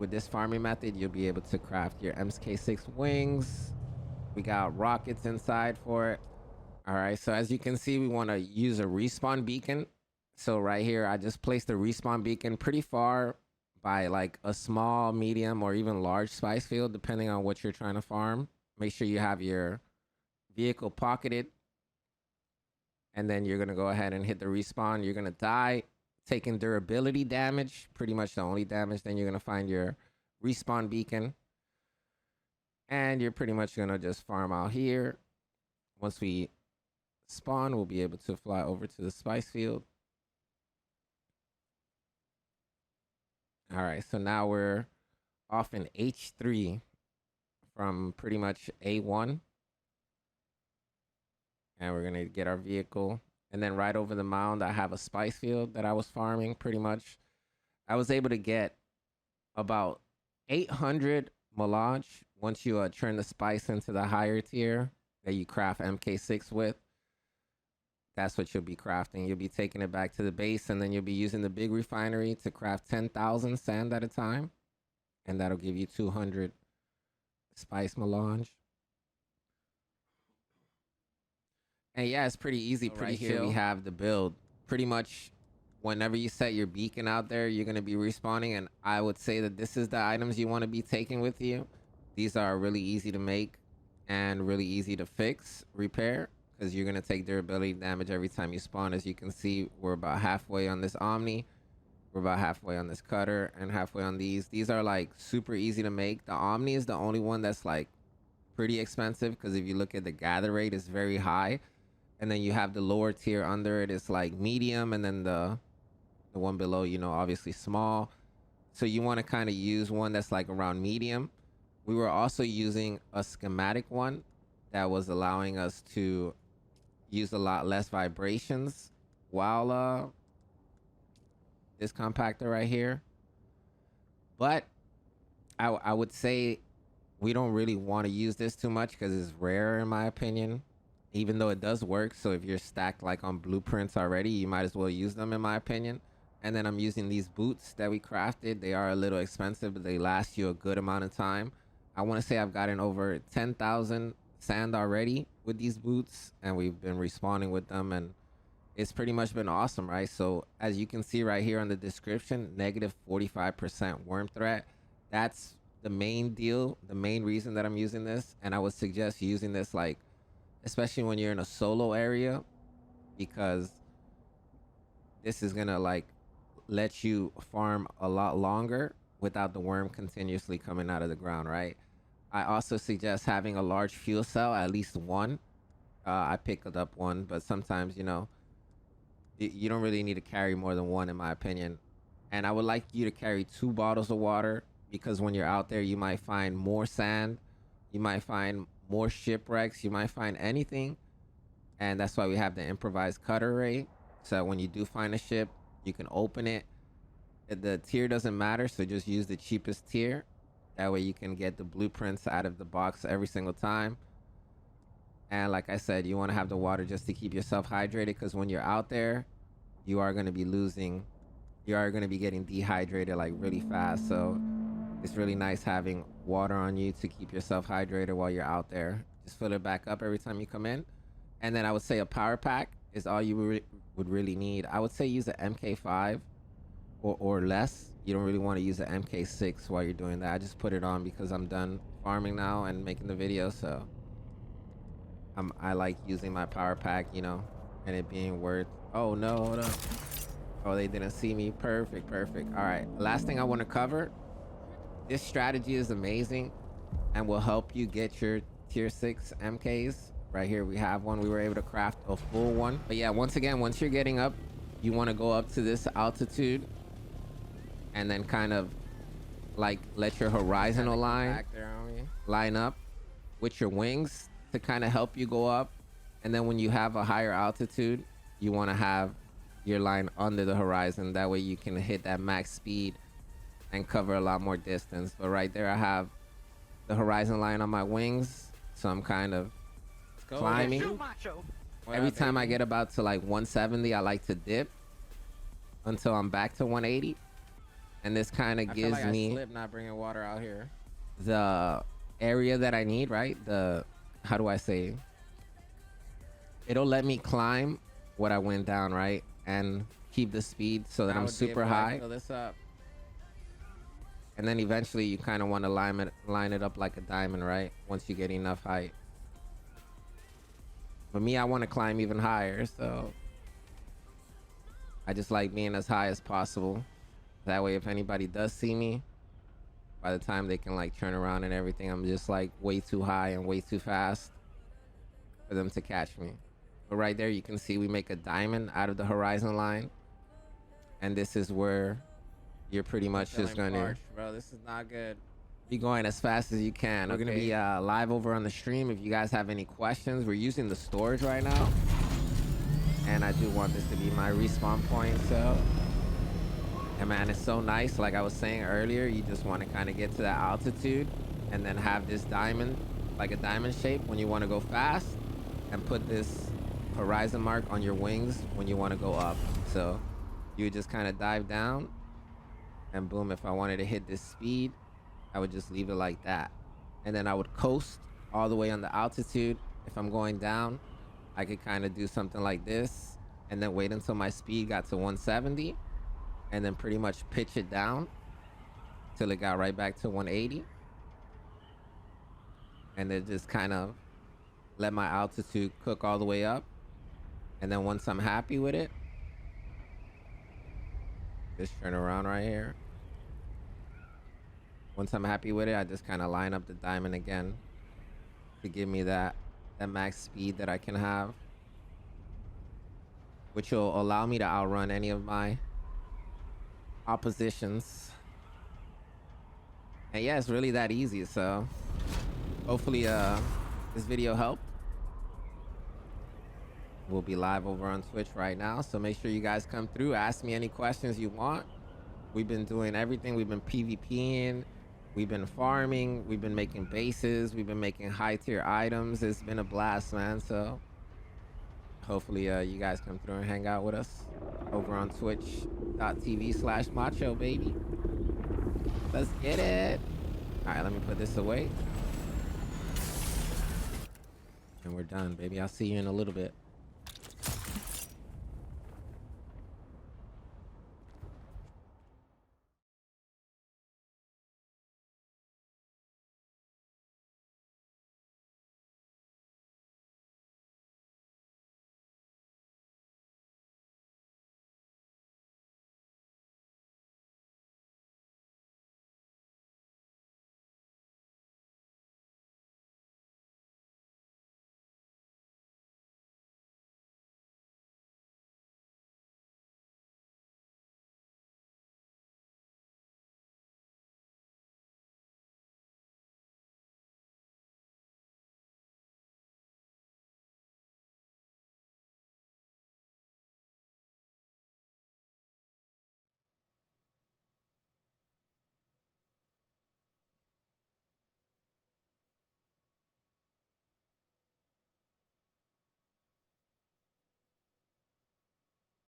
with this farming method, you'll be able to craft your MK6 wings. We got rockets inside for it. All right, so as you can see, we want to use a respawn beacon. So right here, I just placed the respawn beacon pretty far by like a small, medium, or even large spice field, depending on what you're trying to farm. Make sure you have your vehicle pocketed. And then you're going to go ahead and hit the respawn. You're going to die, taking durability damage, pretty much the only damage. Then you're going to find your respawn beacon. And you're pretty much going to just farm out here. Once we spawn, we'll be able to fly over to the spice field. All right, so now we're off in H3 from pretty much A1. And we're gonna get our vehicle. And then right over the mound, I have a spice field that I was farming pretty much. I was able to get about 800 melange once you turn the spice into the higher tier that you craft MK6 with. That's what you'll be crafting. You'll be taking it back to the base, and then you'll be using the big refinery to craft 10,000 sand at a time. And that'll give you 200 spice melange. And yeah, it's pretty easy, pretty chill. Here we have the build. Pretty much whenever you set your beacon out there, you're going to be respawning. And I would say that this is the items you want to be taking with you. These are really easy to make and really easy to fix, repair, because you're going to take durability damage every time you spawn. As you can see, we're about halfway on this Omni. We're about halfway on this cutter and halfway on these. These are like super easy to make. The Omni is the only one that's like pretty expensive, because if you look at the gather rate, it's very high. And then you have the lower tier under it is like medium, and then the one below, you know, obviously small. So you want to kind of use one that's like around medium. We were also using a schematic one that was allowing us to use a lot less vibrations while this compactor right here. But I would say we don't really want to use this too much because it's rare in my opinion, even though it does work. So if you're stacked like on blueprints already, you might as well use them in my opinion. And then I'm using these boots that we crafted. They are a little expensive, but they last you a good amount of time. I want to say I've gotten over 10,000 sand already with these boots, and we've been respawning with them, and it's pretty much been awesome, right? So as you can see right here on the description, negative 45% worm threat. That's the main deal, the main reason that I'm using this. And I would suggest using this like, especially when you're in a solo area, because this is gonna like let you farm a lot longer without the worm continuously coming out of the ground, right? I also suggest having a large fuel cell, at least one. I picked up one, but sometimes, you know, you don't really need to carry more than one in my opinion. And I would like you to carry 2 bottles of water, because when you're out there, you might find more sand, you might find more shipwrecks, you might find anything. And that's why we have the improvised cutter array, so when you do find a ship, you can open it. The tier doesn't matter, so just use the cheapest tier. That way you can get the blueprints out of the box every single time. And like I said, you want to have the water just to keep yourself hydrated, because when you're out there, you are going to be getting dehydrated like really fast. So it's really nice having water on you to keep yourself hydrated while you're out there. Just fill it back up every time you come in. And then I would say a power pack is all you would really need. I would say use an MK5 or less. You don't really want to use an MK6 while you're doing that. I just put it on because I'm done farming now and making the video. So I like using my power pack, you know, and it being worth. Oh no, hold up. Oh, they didn't see me. Perfect. All right, last thing I want to cover. This strategy is amazing and will help you get your tier 6 MKs. Right here we have one. We were able to craft a full one. But yeah, once again, once you're getting up, you want to go up to this altitude and then kind of like let your horizontal line up with your wings to kind of help you go up. And then when you have a higher altitude, you want to have your line under the horizon. That way you can hit that max speed and cover a lot more distance. But right there I have the horizon line on my wings, so I'm kind of climbing. Every time I get about to like 170, I like to dip until I'm back to 180. And this kind of gives me not bringing water out here, the area that I need, right? The, how do I say, it'll let me climb what I went down, right? And keep the speed so that I'm super high. Fill this up. And then eventually you kind of want to line it up like a diamond, right? Once you get enough height. For me, I want to climb even higher, so I just like being as high as possible. That way, if anybody does see me, by the time they can like turn around and everything, I'm just like way too high and way too fast for them to catch me. But right there, you can see we make a diamond out of the horizon line. And this is where you're pretty much just going to... Bro, this is not good. Be going as fast as you can. Okay. We're going to be live over on the stream. If you guys have any questions, we're using the storage right now. And I do want this to be my respawn point, so... And man, it's so nice. Like I was saying earlier, you just want to kind of get to that altitude and then have this diamond, like a diamond shape when you want to go fast, and put this horizon mark on your wings when you want to go up. So you would just kind of dive down and boom, if I wanted to hit this speed, I would just leave it like that. And then I would coast all the way on the altitude. If I'm going down, I could kind of do something like this and then wait until my speed got to 170 and then pretty much pitch it down till it got right back to 180. And then just kind of let my altitude cook all the way up. And then once I'm happy with it, just turn around right here. Once I'm happy with it, I just kind of line up the diamond again to give me that max speed that I can have, which will allow me to outrun any of my oppositions. And yeah, it's really that easy. So hopefully this video helped. We'll be live over on Twitch right now, so make sure you guys come through, ask me any questions you want. We've been doing everything. We've been PvPing, we've been farming, we've been making bases, we've been making high tier items. It's been a blast, man. So hopefully you guys come through and hang out with us over on twitch.tv/macho, baby. Let's get it. All right, let me put this away. And we're done, baby. I'll see you in a little bit.